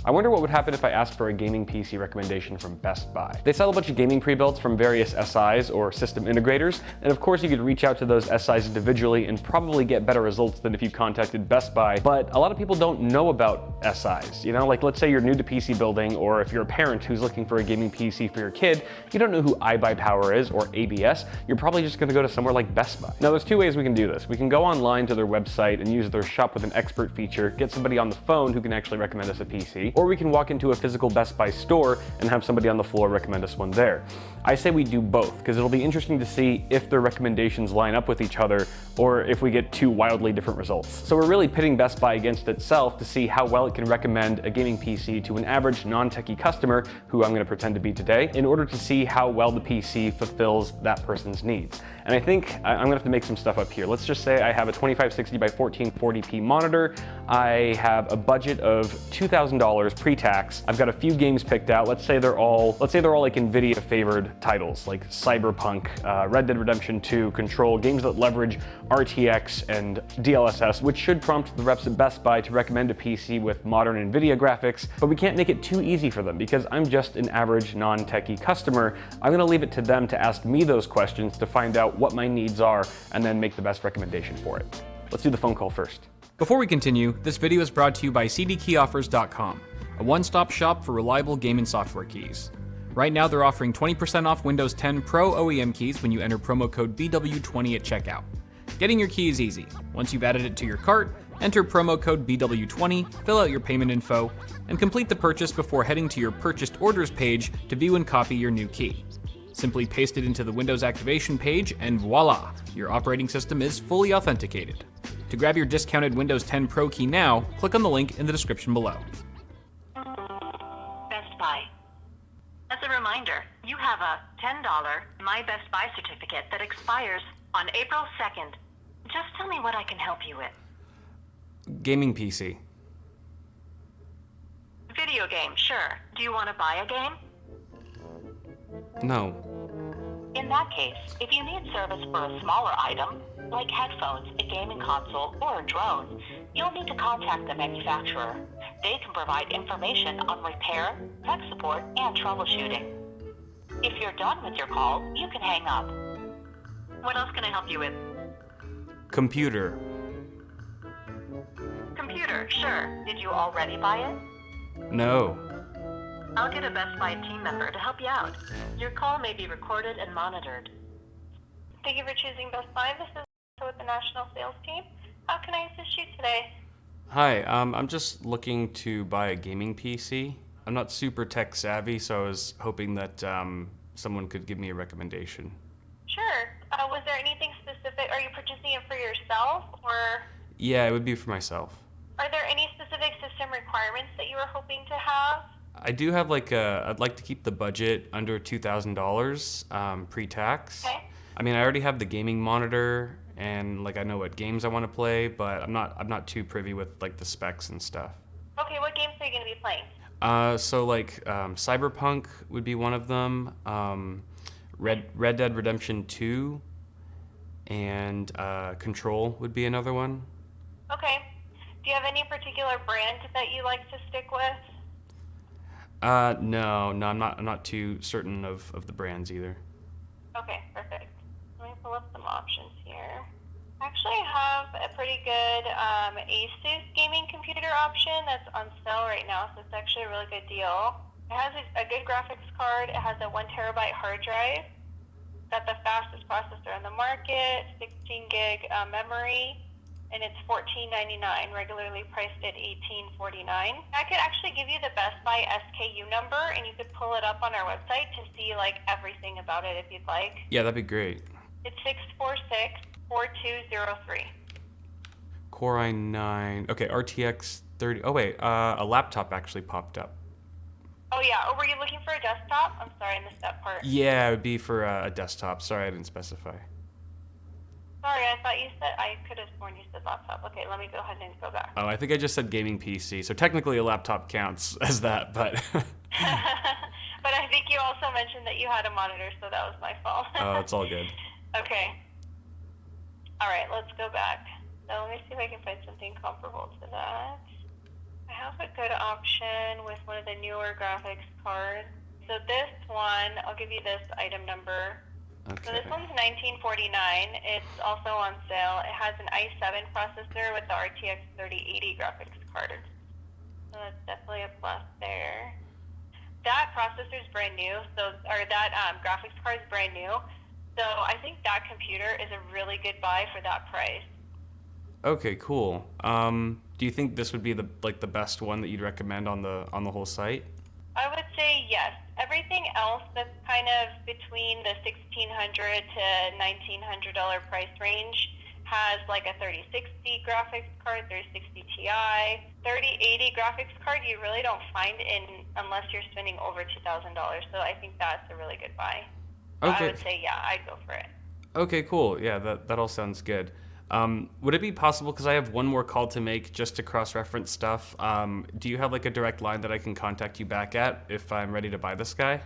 I wonder what would happen if I asked for a gaming PC recommendation from Best Buy. They sell a bunch of gaming pre-builts from various SIs or system integrators, and of course you could reach out to those SIs individually and probably get better results than if you contacted Best Buy, but a lot of people don't know about SIs. You know, like let's say you're new to PC building, or if you're a parent who's looking for a gaming PC for your kid, you don't know who iBuyPower is or ABS, you're probably just gonna go to somewhere like Best Buy. Now there's two ways we can do this. We can go online to their website and use their shop with an expert feature, get somebody on the phone who can actually recommend us a PC, or we can walk into a physical Best Buy store and have somebody on the floor recommend us one there. I say we do both, because it'll be interesting to see if their recommendations line up with each other, or if we get two wildly different results. So we're really pitting Best Buy against itself to see how well it can recommend a gaming PC to an average non-techie customer, who I'm gonna pretend to be today, in order to see how well the PC fulfills that person's needs. And I think I'm gonna have to make some stuff up here. Let's just say I have a 2560 by 1440p monitor. I have a budget of $2,000 pre-tax. I've got a few games picked out. Let's say they're all like NVIDIA favored titles, like Cyberpunk, Red Dead Redemption 2, Control, games that leverage RTX and DLSS, which should prompt the reps at Best Buy to recommend a PC with modern NVIDIA graphics, but we can't make it too easy for them because I'm just an average non-techie customer. I'm gonna leave it to them to ask me those questions to find out what my needs are and then make the best recommendation for it. Let's do the phone call first. Before we continue, this video is brought to you by cdkeyoffers.com, a one-stop shop for reliable game and software keys. Right now they're offering 20% off Windows 10 Pro OEM keys when you enter promo code BW20 at checkout. Getting your key is easy. Once you've added it to your cart, enter promo code BW20, fill out your payment info, and complete the purchase before heading to your purchased orders page to view and copy your new key. Simply paste it into the Windows activation page and voila, your operating system is fully authenticated. To grab your discounted Windows 10 Pro key now, click on the link in the description below. Best Buy. As a reminder, you have a $10 My Best Buy certificate that expires on April 2nd. Just tell me what I can help you with. Gaming PC. Video game, sure. Do you want to buy a game? No. In that case, if you need service for a smaller item, like headphones, a gaming console, or a drone, you'll need to contact the manufacturer. They can provide information on repair, tech support, and troubleshooting. If you're done with your call, you can hang up. What else can I help you with? Computer. Computer, sure. Did you already buy it? No. I'll get a Best Buy team member to help you out. Your call may be recorded and monitored. Thank you for choosing Best Buy. This is with the National Sales Team. How can I assist you today? Hi, I'm just looking to buy a gaming PC. I'm not super tech savvy, so I was hoping that someone could give me a recommendation. Sure. Was there anything specific? Are you purchasing it for yourself, or? Yeah, it would be for myself. Are there any specific system requirements that you were hoping to have? I do have I'd like to keep the budget under $2,000 pre-tax. Okay. I mean, I already have the gaming monitor and I know what games I want to play, but I'm not too privy with the specs and stuff. Okay, what games are you going to be playing? Cyberpunk would be one of them. Red Dead Redemption 2 and Control would be another one. Okay. Do you have any particular brand that you like to stick with? No, I'm not too certain of the brands either. Okay, perfect. Let me pull up some options here. Actually, I have a pretty good Asus gaming computer option that's on sale right now, so it's actually a really good deal. It has a good graphics card. It has a 1 terabyte hard drive. Got the fastest processor on the market, 16 gig memory, and it's $14.99, regularly priced at $18.49. I could actually give you the Best Buy SKU number, and you could pull it up on our website to see everything about it if you'd like. Yeah, that'd be great. It's 646-4203. Core i9. Okay, RTX 30. Oh wait, a laptop actually popped up. Oh yeah. Oh, were you looking for a desktop? I'm sorry, I missed that part. Yeah, it would be for a desktop. Sorry, I didn't specify. Sorry, I thought you said, I could have sworn you said laptop. Okay, let me go ahead and go back. Oh, I think I just said gaming PC, so technically a laptop counts as that, but... But I think you also mentioned that you had a monitor, so that was my fault. Oh, it's all good. Okay. All right, let's go back. Now let me see if I can find something comparable to that. I have a good option with one of the newer graphics cards. So this one, I'll give you this item number. Okay. So this one's $19.49. It's also on sale. It has an i7 processor with the RTX 3080 graphics card. So that's definitely a plus there. That processor is brand new, that graphics card is brand new. So I think that computer is a really good buy for that price. Okay, cool. Do you think this would be the best one that you'd recommend on the whole site? I would say yes. Everything else that's kind of between the $1,600 to $1,900 price range has like a 3060 graphics card, 3060 Ti, 3080 graphics card. You really don't find unless you're spending over $2,000. So I think that's a really good buy. Okay. I would say yeah, I'd go for it. Okay, cool. Yeah, that all sounds good. Would it be possible, because I have one more call to make just to cross-reference stuff, do you have like a direct line that I can contact you back at if I'm ready to buy this guy?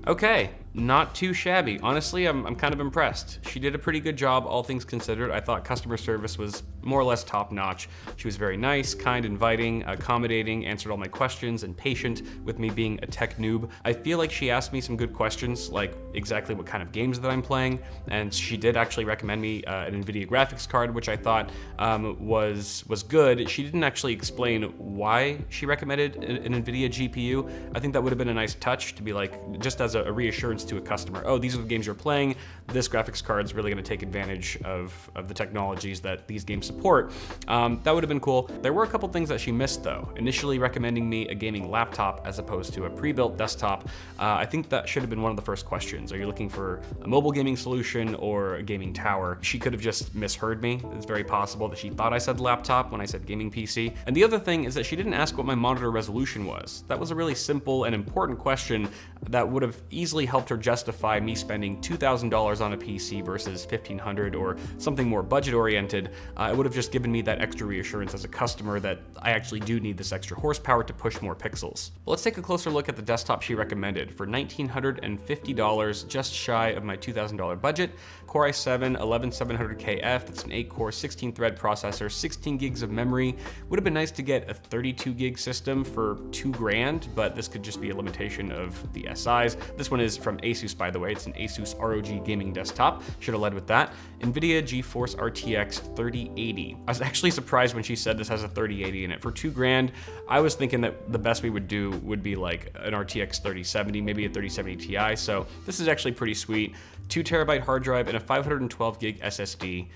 Okay, not too shabby. Honestly, I'm kind of impressed. She did a pretty good job, all things considered. I thought customer service was more or less top-notch. She was very nice, kind, inviting, accommodating, answered all my questions, and patient with me being a tech noob. I feel like she asked me some good questions, like exactly what kind of games that I'm playing, and she did actually recommend me an NVIDIA graphics card, which I thought was good. She didn't actually explain why she recommended an NVIDIA GPU. I think that would have been a nice touch to be like, just as a reassurance to a customer, oh, these are the games you're playing, this graphics card is really going to take advantage of the technologies that these games support. That would have been cool. There were a couple things that she missed though. Initially recommending me a gaming laptop as opposed to a pre-built desktop. I think that should have been one of the first questions. Are you looking for a mobile gaming solution or a gaming tower? She could have just misheard me. It's very possible that she thought I said laptop when I said gaming PC. And the other thing is that she didn't ask what my monitor resolution was. That was a really simple and important question that would have easily helped her justify me spending $2,000 on a PC versus $1,500 or something more budget oriented. It would have just given me that extra reassurance as a customer that I actually do need this extra horsepower to push more pixels. But let's take a closer look at the desktop she recommended for $1,950, just shy of my $2,000 budget. Core i7 11700KF, that's an 8-core 16-thread processor, 16 gigs of memory. Would have been nice to get a 32 gig system for $2,000, but this could just be a limitation of the SIs. This one is from Asus, by the way. It's an Asus ROG gaming desktop. Should have led with that. NVIDIA GeForce RTX 3080. I was actually surprised when she said this has a 3080 in it. For $2,000, I was thinking that the best we would do would be like an RTX 3070, maybe a 3070 Ti. So this is actually pretty sweet. 2 terabyte hard drive and a 512 gig SSD.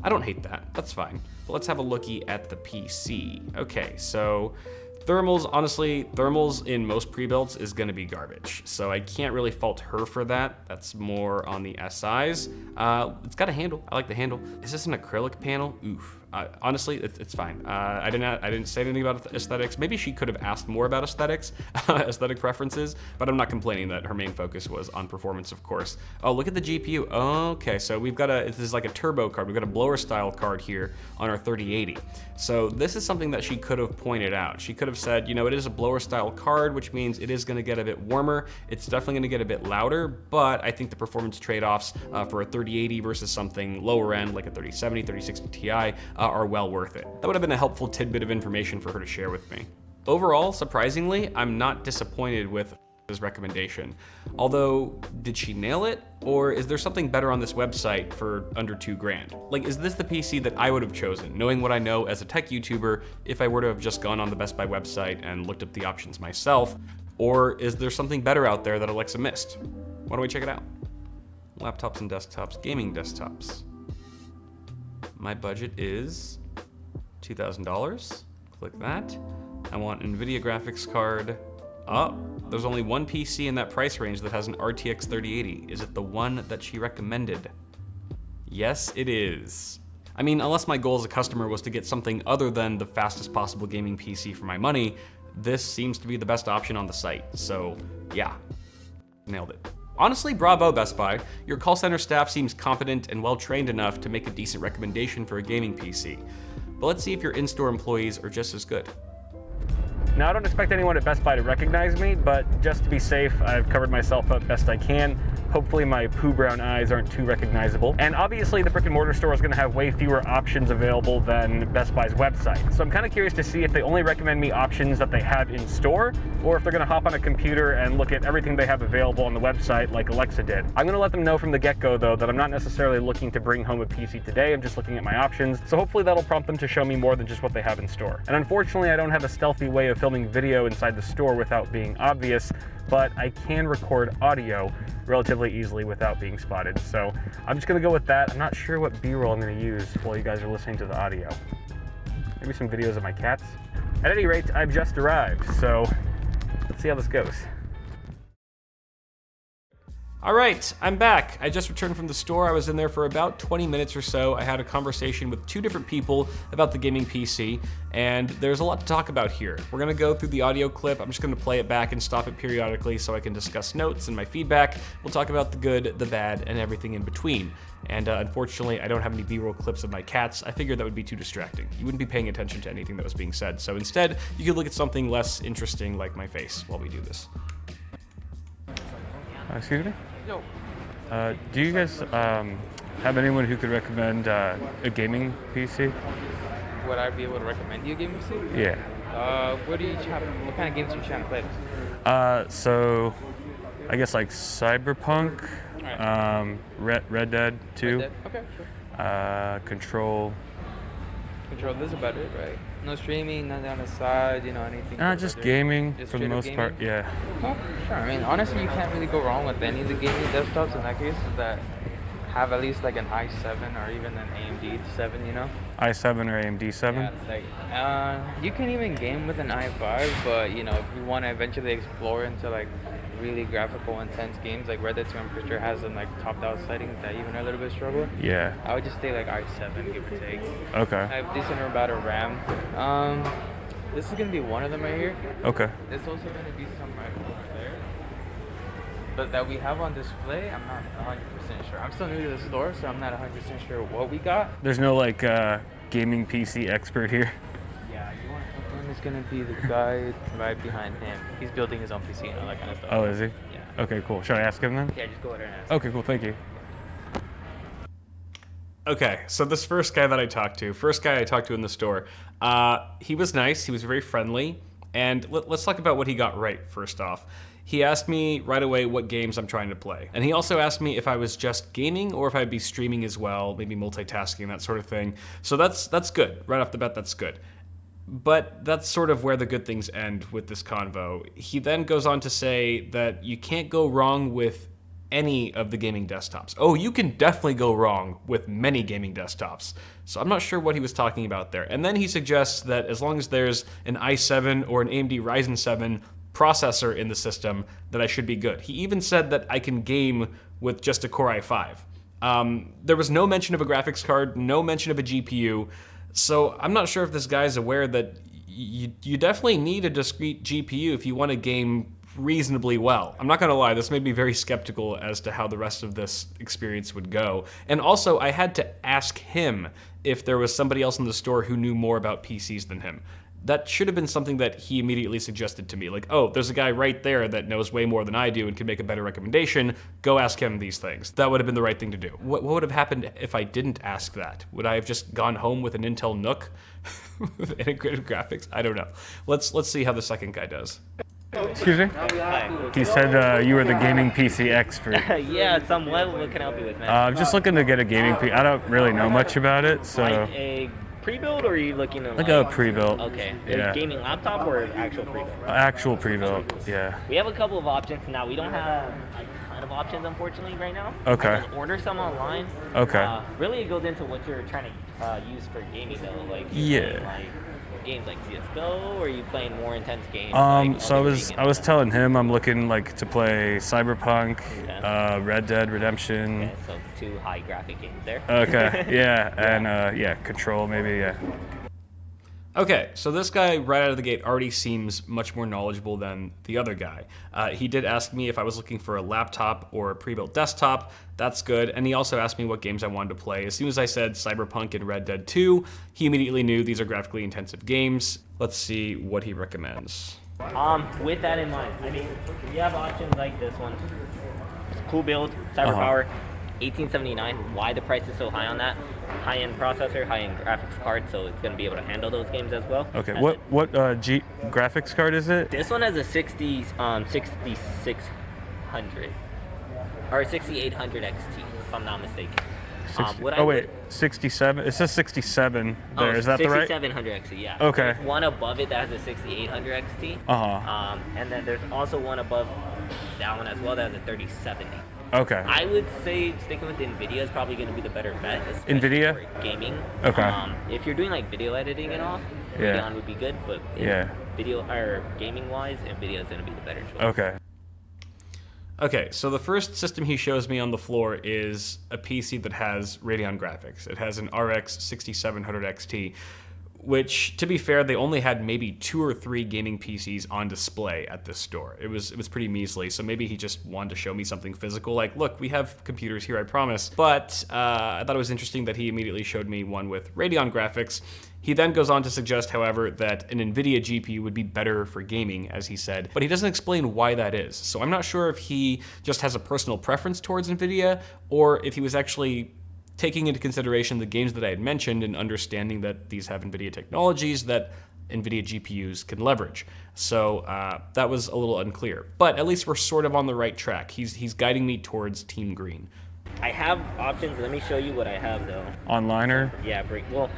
I don't hate that. That's fine. But let's have a lookie at the PC. Okay, so thermals, honestly, thermals in most pre-builds is gonna be garbage. So I can't really fault her for that. That's more on the SIs. It's got a handle, I like the handle. Is this an acrylic panel? Oof. Honestly, it's fine. I didn't say anything about aesthetics. Maybe she could have asked more about aesthetics, aesthetic preferences, but I'm not complaining that her main focus was on performance, of course. Oh, look at the GPU. Okay, so we've got this is like a turbo card. We've got a blower style card here on our 3080. So this is something that she could have pointed out. She could have said, you know, it is a blower style card, which means it is gonna get a bit warmer. It's definitely gonna get a bit louder, but I think the performance trade-offs for a 3080 versus something lower end, like a 3070, 3060 Ti, are well worth it. That would have been a helpful tidbit of information for her to share with me. Overall, surprisingly, I'm not disappointed with this recommendation. Although, did she nail it? Or is there something better on this website for under $2,000? Like, is this the PC that I would have chosen, knowing what I know as a tech YouTuber, if I were to have just gone on the Best Buy website and looked up the options myself? Or is there something better out there that Alexa missed? Why don't we check it out? Laptops and desktops, gaming desktops. My budget is $2,000. Click that. I want an NVIDIA graphics card. Oh, there's only one PC in that price range that has an RTX 3080. Is it the one that she recommended? Yes, it is. I mean, unless my goal as a customer was to get something other than the fastest possible gaming PC for my money, this seems to be the best option on the site. So yeah, nailed it. Honestly, bravo, Best Buy. Your call center staff seems competent and well-trained enough to make a decent recommendation for a gaming PC. But let's see if your in-store employees are just as good. Now, I don't expect anyone at Best Buy to recognize me, but just to be safe, I've covered myself up best I can. Hopefully my poo brown eyes aren't too recognizable. And obviously the brick and mortar store is gonna have way fewer options available than Best Buy's website. So I'm kind of curious to see if they only recommend me options that they have in store, or if they're gonna hop on a computer and look at everything they have available on the website like Alexa did. I'm gonna let them know from the get-go though that I'm not necessarily looking to bring home a PC today, I'm just looking at my options. So hopefully that'll prompt them to show me more than just what they have in store. And unfortunately I don't have a stealthy way of filming video inside the store without being obvious, but I can record audio relatively easily without being spotted. So I'm just gonna go with that. I'm not sure what B-roll I'm gonna use while you guys are listening to the audio. Maybe some videos of my cats. At any rate, I've just arrived, so let's see how this goes. All right, I'm back. I just returned from the store. I was in there for about 20 minutes or so. I had a conversation with 2 different people about the gaming PC, and there's a lot to talk about here. We're gonna go through the audio clip. I'm just gonna play it back and stop it periodically so I can discuss notes and my feedback. We'll talk about the good, the bad, and everything in between. And unfortunately, I don't have any B-roll clips of my cats. I figured that would be too distracting. You wouldn't be paying attention to anything that was being said. So instead, you could look at something less interesting like my face while we do this. Excuse me? Do you guys have anyone who could recommend a gaming PC? Would I be able to recommend you a gaming PC? Yeah. What kind of games are you trying to play? So I guess like Cyberpunk, Alright. Red Dead 2, Red Dead? Okay, sure. Control. Control, this is about it, right? No streaming, nothing on the side, you know, anything? Just gaming Just for the straight up most part, gaming? yeah. Oh, sure. I mean, honestly, you can't really go wrong with any of the gaming desktops in that case that have at least like an i7 or even an AMD 7, you know? i7 or AMD 7? Yeah, like, you can even game with an i5, but, you know, if you want to eventually explore into like really graphical intense games, like Red Dead 2 I'm pretty sure has some like topped out settings that even are a little bit struggle. Yeah. I would just stay like i7, give or take. Okay. I have decent amount of RAM. This is gonna be one of them right here. Okay. There's also gonna be some right over there, but that we have on display, I'm not 100% sure. I'm still new to the store, so I'm not 100% sure what we got. There's no like gaming PC expert here. Yeah, you want something that's gonna be the guy right behind him. He's building his own PC and all that kind of stuff. Oh, is he? Yeah. Okay, cool. Should I ask him then? Yeah, just go ahead and ask. Okay, cool. Thank you. Okay, so this first guy I talked to in the store, he was nice, he was very friendly, and let's talk about what he got right first off. He asked me right away what games I'm trying to play. And he also asked me if I was just gaming or if I'd be streaming as well, maybe multitasking, that sort of thing. So that's good. Right off the bat, that's good. But that's sort of where the good things end with this convo. He then goes on to say that you can't go wrong with any of the gaming desktops. Oh, you can definitely go wrong with many gaming desktops. So I'm not sure what he was talking about there. And then he suggests that as long as there's an i7 or an AMD Ryzen 7 processor in the system, that I should be good. He even said that I can game with just a Core i5. There was no mention of a graphics card, no mention of a GPU. So I'm not sure if this guy's aware that you definitely need a discrete GPU if you want to game reasonably well. I'm not gonna lie, this made me very skeptical as to how the rest of this experience would go. And also, I had to ask him if there was somebody else in the store who knew more about PCs than him. That should have been something that he immediately suggested to me. Like, oh, there's a guy right there that knows way more than I do and can make a better recommendation. Go ask him these things. That would have been the right thing to do. What would have happened if I didn't ask that? Would I have just gone home with an Intel NUC with integrated graphics? I don't know. Let's see how the second guy does. Excuse me? Hi. He said you were the gaming PC expert. Yeah, somewhat. What can I help you with, man? I'm just looking to get a gaming PC. I don't really know much about it, so... Like a pre-built, or are you looking at like a pre-built. Okay. Yeah. A gaming laptop or actual pre-built? Actual pre-built, yeah. We have a couple of options now. We don't have a ton of options, unfortunately, right now. Okay. I can order some online. Okay. Really, it goes into what you're trying to use for gaming, though. Like, Yeah. Games like CS:GO, or are you playing more intense games? So I was telling him I'm looking like to play Cyberpunk, Red Dead Redemption. Okay, so 2 high graphic games there. Okay, yeah, and yeah, Control maybe, yeah. Okay, so this guy right out of the gate already seems much more knowledgeable than the other guy. He did ask me if I was looking for a laptop or a pre-built desktop. That's good. And he also asked me what games I wanted to play. As soon as I said Cyberpunk and Red Dead 2, he immediately knew these are graphically intensive games. Let's see what he recommends. With that in mind, I mean, we have options like this one. cool build, cyber power, 1879. Why the price is so high on that? High-end processor, high-end graphics card, so it's going to be able to handle those games as well. Okay, what graphics card is it? This one has a 6600 or 6800 XT, if I'm not mistaken. 67. It says 67 there. Is that the right? 6700 XT, yeah. Okay. There's one above it that has a 6800 XT. And then there's also one above that one as well that has a 3070. Okay. I would say sticking with NVIDIA is probably going to be the better bet. NVIDIA? For gaming. Okay. If you're doing like video editing and all, Radeon would be good, but video or gaming wise, NVIDIA is going to be the better choice. Okay. Okay, so the first system he shows me on the floor is a PC that has Radeon graphics. It has an RX 6700 XT, which, to be fair, they only had maybe 2 or 3 gaming PCs on display at this store. It was pretty measly, so maybe he just wanted to show me something physical, like, look, we have computers here, I promise. But I thought it was interesting that he immediately showed me one with Radeon graphics. He then goes on to suggest, however, that an NVIDIA GPU would be better for gaming, as he said, but he doesn't explain why that is. So I'm not sure if he just has a personal preference towards NVIDIA, or if he was actually taking into consideration the games that I had mentioned and understanding that these have NVIDIA technologies that NVIDIA GPUs can leverage. So that was a little unclear, but at least we're sort of on the right track. He's guiding me towards Team Green. I have options. Let me show you what I have though. Onliner? Yeah, well,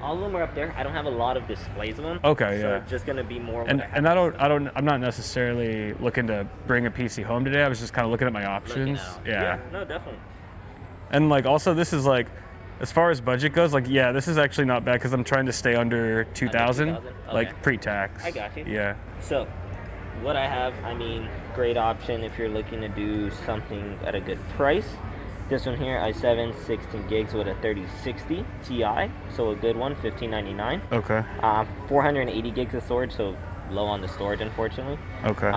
all of them are up there. I don't have a lot of displays of them. Okay, so yeah. it's just gonna be more. And I'm not necessarily looking to bring a PC home today. I was just kind of looking at my options. Yeah. No, definitely. And like also this is like, as far as budget goes, like this is actually not bad because I'm trying to stay under 2,000, Okay. like pre-tax. I got you. Yeah. So, what I have, I mean, great option if you're looking to do something at a good price. This one here, i7, 16 gigs with a 3060 Ti, so a good one, $1599. Okay. 480 gigs of storage, so low on the storage, unfortunately. Okay.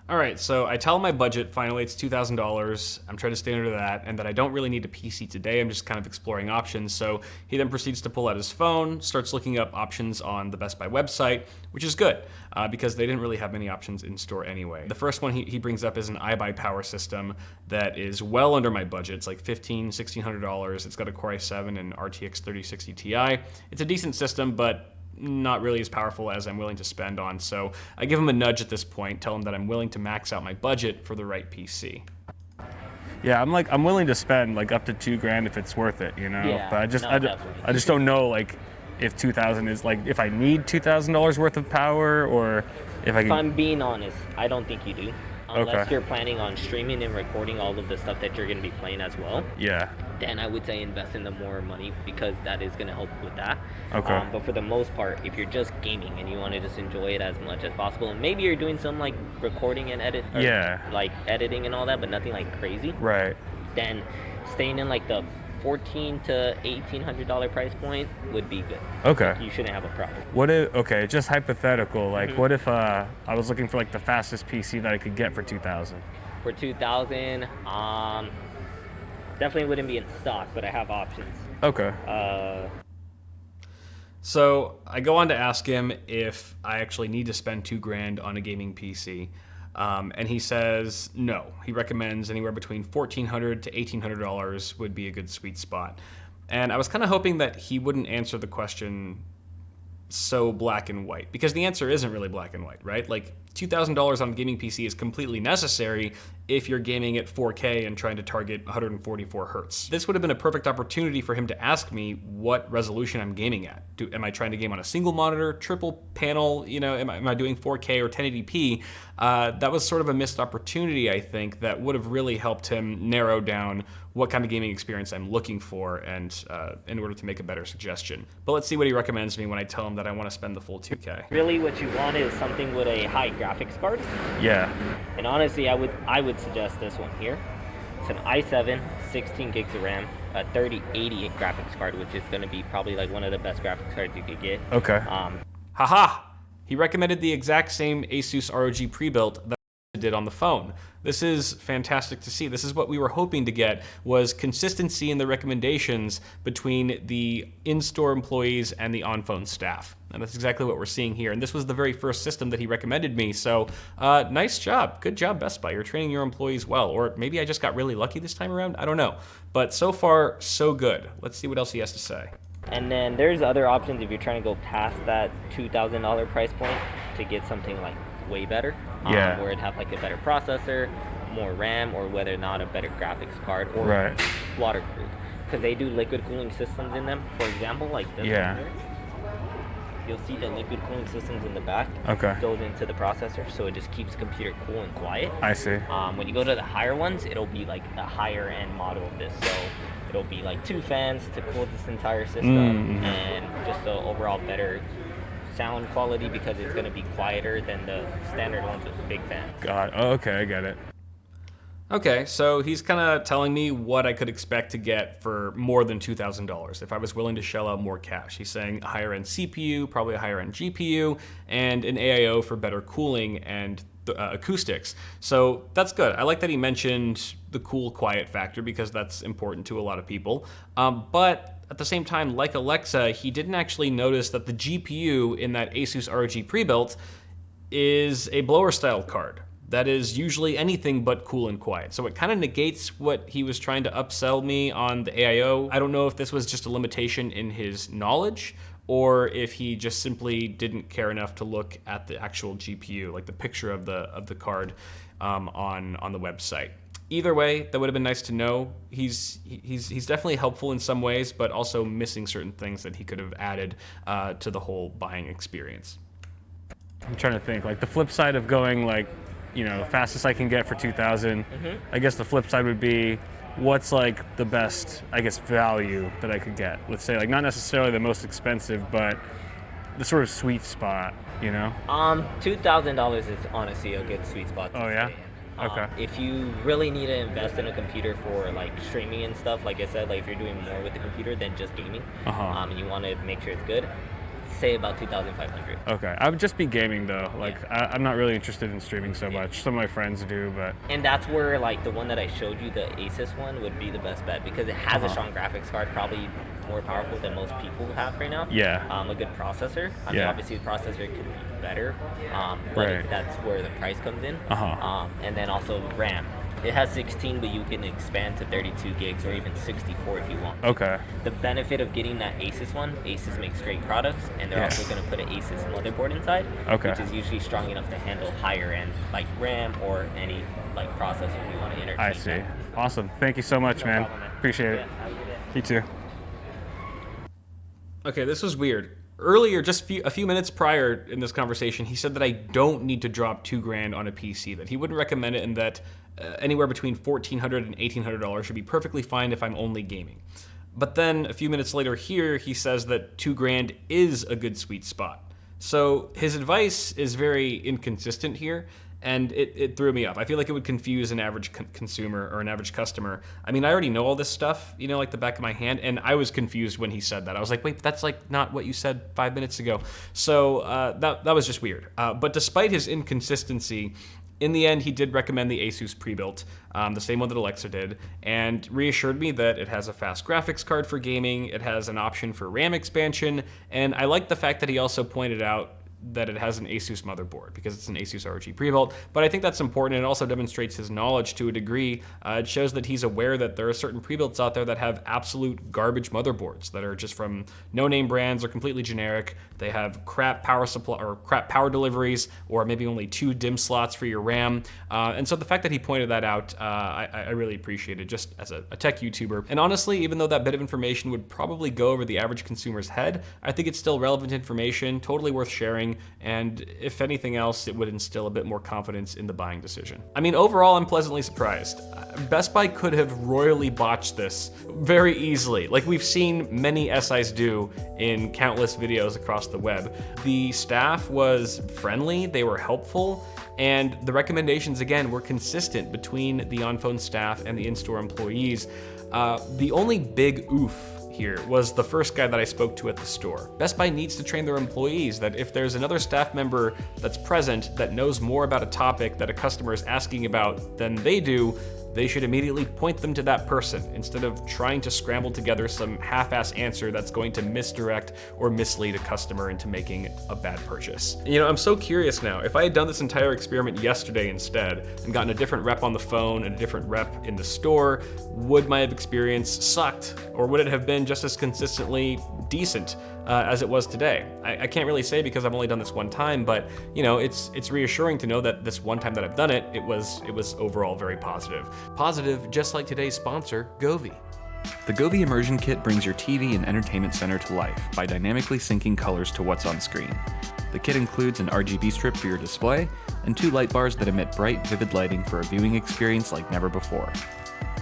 All right, so I tell him my budget, finally it's $2,000. I'm trying to stay under that, and that I don't really need a PC today. I'm just kind of exploring options. So he then proceeds to pull out his phone, starts looking up options on the Best Buy website, which is good because they didn't really have many options in store anyway. The first one he brings up is an iBuy system that is well under my budget. It's like $1,600. It's got a Core i7 and RTX 3060 Ti. It's a decent system, but not really as powerful as I'm willing to spend on. So I give him a nudge at this point, tell him that I'm willing to max out my budget for the right PC. Yeah, I'm willing to spend like up to $2,000 if it's worth it, you know. Yeah, but definitely. I just don't know like if 2,000 is like if I need $2,000 worth of power or if I can. If I'm being honest, I don't think you do. Unless Okay. you're planning on streaming and recording all of the stuff that you're going to be playing as well. Yeah. Then I would say invest in the more money because that is going to help with that. Okay. But for the most part, if you're just gaming and you want to just enjoy it as much as possible, and maybe you're doing some like recording and edit, or, like editing and all that, but nothing like crazy. Right. Then staying in like the $1,400 to $1,800 price point would be good. Okay. You shouldn't have a problem. What if, okay, just hypothetical, like what if I was looking for like the fastest PC that I could get for 2,000? For 2,000, definitely wouldn't be in stock, but I have options. Okay. So I go on to ask him if I actually need to spend $2,000 on a gaming PC. And he says no. He recommends anywhere between $1,400 to $1,800 would be a good sweet spot. And I was kind of hoping that he wouldn't answer the question so black and white, because the answer isn't really black and white, right? Like $2,000 on a gaming PC is completely necessary if you're gaming at 4K and trying to target 144 hertz. This would have been a perfect opportunity for him to ask me what resolution I'm gaming at. Am I trying to game on a single monitor, triple panel, you know, am I doing 4K or 1080p? That was sort of a missed opportunity, I think, that would have really helped him narrow down what kind of gaming experience I'm looking for and in order to make a better suggestion. But let's see what he recommends me when I tell him that I want to spend the full 2K. Really what you want is something with a high graphics card. Yeah. And honestly, I would suggest this one here. It's an i7, 16 gigs of RAM, a 3080 graphics card, which is going to be probably like one of the best graphics cards you could get. Okay. Haha! He recommended the exact same Asus ROG pre-built that I did on the phone. This is fantastic to see. This is what we were hoping to get, was consistency in the recommendations between the in-store employees and the on-phone staff. And that's exactly what we're seeing here. And this was the very first system that he recommended me. So nice job. Good job, Best Buy. You're training your employees well. Or maybe I just got really lucky this time around. I don't know. But so far, so good. Let's see what else he has to say. And then there's other options if you're trying to go past that $2,000 price point to get something like way better. Yeah. Where it'd have like a better processor, more RAM, or whether or not a better graphics card, or Right. water cooled. Because they do liquid cooling systems in them. For example, like this Yeah. one here. You'll see the liquid cooling systems in the back. Okay. Goes into the processor, so it just keeps the computer cool and quiet. I see. When you go to the higher ones, it'll be like a higher end model of this. So it'll be like 2 fans to cool this entire system, and just the overall better sound quality because it's going to be quieter than the standard ones with big fans. God. Oh, okay, I get it. Okay, so he's kind of telling me what I could expect to get for more than $2,000 if I was willing to shell out more cash. He's saying a higher end CPU, probably a higher end GPU, and an AIO for better cooling and acoustics. So that's good. I like that he mentioned the cool, quiet factor because that's important to a lot of people. But at the same time, like Alexa, he didn't actually notice that the GPU in that Asus ROG pre-built is a blower style card. That is usually anything but cool and quiet. So it kind of negates what he was trying to upsell me on the AIO. I don't know if this was just a limitation in his knowledge or if he just simply didn't care enough to look at the actual GPU, like the picture of the card on the website. Either way, that would have been nice to know. He's definitely helpful in some ways, but also missing certain things that he could have added to the whole buying experience. I'm trying to think, like the flip side of going like, you know, fastest I can get for 2,000. I guess the flip side would be what's like the best, I guess, value that I could get. Let's say like not necessarily the most expensive, but the sort of sweet spot, you know? $2,000 is honestly a good sweet spot to Oh, yeah? stay in. Okay. If you really need to invest in a computer for like streaming and stuff, like I said, like if you're doing more with the computer than just gaming, and you want to make sure it's good, say about $2,500. Okay, I would just be gaming though. Like I'm not really interested in streaming so much. Some of my friends do, but And that's where like the one that I showed you, the Asus one, would be the best bet because it has a strong graphics card, probably more powerful than most people have right now. Yeah. A good processor. I mean, obviously the processor could be better, but Right. that's where the price comes in. Uh-huh. And then also RAM. It has 16, but you can expand to 32 gigs or even 64 if you want. okay. The benefit of getting that Asus one, Asus makes great products, and they're Yeah. also going to put an Asus motherboard inside, Okay. which is usually strong enough to handle higher end like RAM or any like processor you want to interchange. I see. Awesome. Thank you so much, man. problem, man. Appreciate it. Yeah, have a good day. You too. Okay, this was weird. Earlier, just a few minutes prior in this conversation, he said that I don't need to drop $2,000 on a PC, that he wouldn't recommend it, and that anywhere between $1,400 and $1,800 should be perfectly fine if I'm only gaming. But then a few minutes later here, he says that $2,000 is a good sweet spot. So his advice is very inconsistent here, and it threw me off. I feel like it would confuse an average consumer or an average customer. I mean, I already know all this stuff, you know, like the back of my hand, and I was confused when he said that. I was like, wait, that's like not what you said 5 minutes ago. So that was just weird. But despite his inconsistency, in the end, he did recommend the Asus pre-built, the same one that Alexa did, and reassured me that it has a fast graphics card for gaming, it has an option for RAM expansion, and I like the fact that he also pointed out that it has an Asus motherboard because it's an Asus ROG pre-built, but I think that's important. It also demonstrates his knowledge to a degree. It shows that he's aware that there are certain pre-builts out there that have absolute garbage motherboards that are just from no-name brands or completely generic. They have crap power supply or crap power deliveries, or maybe only 2 DIMM slots for your RAM. And so the fact that he pointed that out, I really appreciate it just as a tech YouTuber. And honestly, even though that bit of information would probably go over the average consumer's head, I think it's still relevant information, totally worth sharing. And if anything else, it would instill a bit more confidence in the buying decision. I mean, overall, I'm pleasantly surprised. Best Buy could have royally botched this very easily, like we've seen many SIs do in countless videos across the web. The staff was friendly, they were helpful, and the recommendations, again, were consistent between the on-phone staff and the in-store employees. The only big oof here was the first guy that I spoke to at the store. Best Buy needs to train their employees that if there's another staff member that's present that knows more about a topic that a customer is asking about than they do, they should immediately point them to that person instead of trying to scramble together some half-ass answer that's going to misdirect or mislead a customer into making a bad purchase. You know, I'm so curious now. If I had done this entire experiment yesterday instead and gotten a different rep on the phone and a different rep in the store, would my experience sucked, or would it have been just as consistently decent as it was today? I can't really say because I've only done this one time, but you know, it's reassuring to know that this one time that I've done it, it was overall very positive. Positive, just like today's sponsor, Govee. The Govee Immersion Kit brings your TV and entertainment center to life by dynamically syncing colors to what's on screen. The kit includes an RGB strip for your display and 2 light bars that emit bright, vivid lighting for a viewing experience like never before.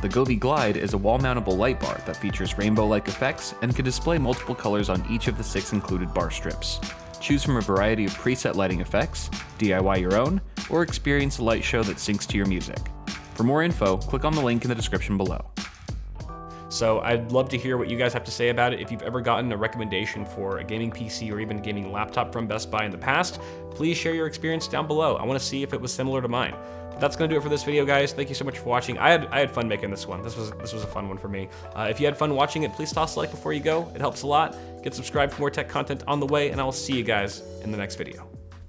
The Govee Glide is a wall-mountable light bar that features rainbow-like effects and can display multiple colors on each of the 6 included bar strips. Choose from a variety of preset lighting effects, DIY your own, or experience a light show that syncs to your music. For more info, click on the link in the description below. So I'd love to hear what you guys have to say about it. If you've ever gotten a recommendation for a gaming PC or even a gaming laptop from Best Buy in the past, please share your experience down below. I want to see if it was similar to mine. But that's going to do it for this video, guys. Thank you so much for watching. I had fun making this one. This was a fun one for me. If you had fun watching it, please toss a like before you go. It helps a lot. Get subscribed for more tech content on the way, and I will see you guys in the next video.